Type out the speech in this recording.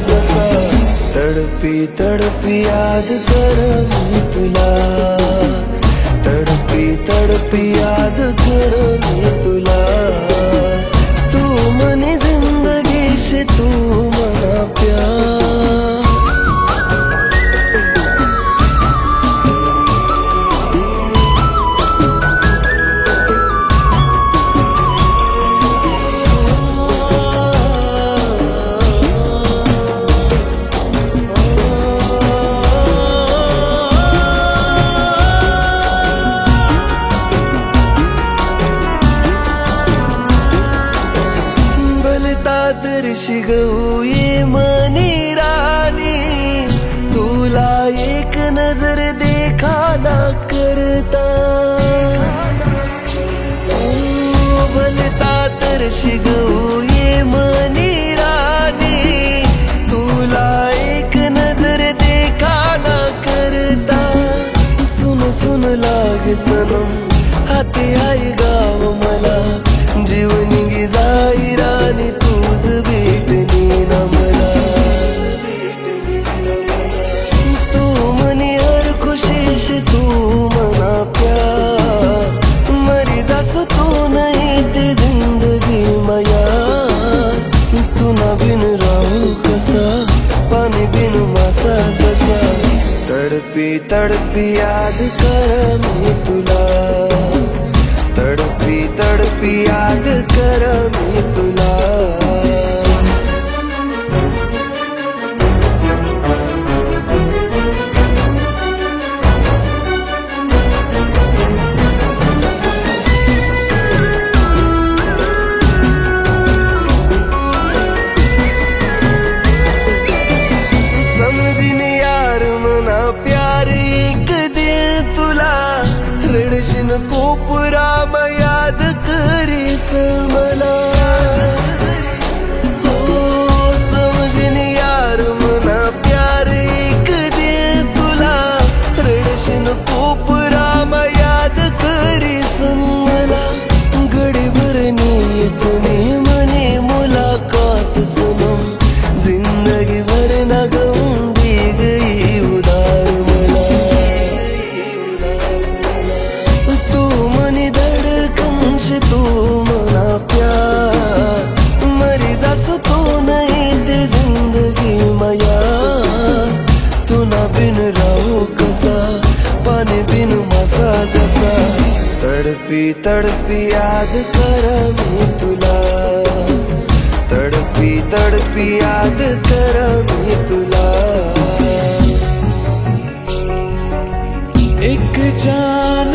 जसा तडपी तडपी याद कर मी तुला तडपी तडपी याद कर मी तुला तू मनी जिंदगी से तू मना प्यार दर्शी गऊ ये मनी रानी तुला एक नजर देखा ना करता भलता दर्शी गऊ ये मनी रानी तुला एक नजर देखा ना करता सुन सुन लाग सनम हाती आई गाव मला जीवनी गी जाई रानी तूच भेटणी ना मला तू मनी हर खुशीश तू मना प्यार मरी जासो तू नहीं ते जिंदगी माया तू ना बिन राहू कसा पाणी बिन मासा जसा तडपी तडपी याद कर मी तुला तडपी तडपी याद कर मी तुला समझिने यार मना प्यार एक दिल तुला रडशीन कोपरा याद करीस मला हो समझने यार मना प्यार एक दिल तुला रडशीन कोपरा याद करीस मला गडी भरनी तुम्ही मने मुलाकात सुनम जिंदगी भर ना गंदी गई उदार मला तू मनी धड़कन से तू मना प्यार मरी जासो तू नहीं ते जिंदगी माया तू ना बिन राहू कसा पाणी बिन मासा जसा तडपी तडपी याद कर मी तुला तडपी तडपी याद कर मी तुला एक जान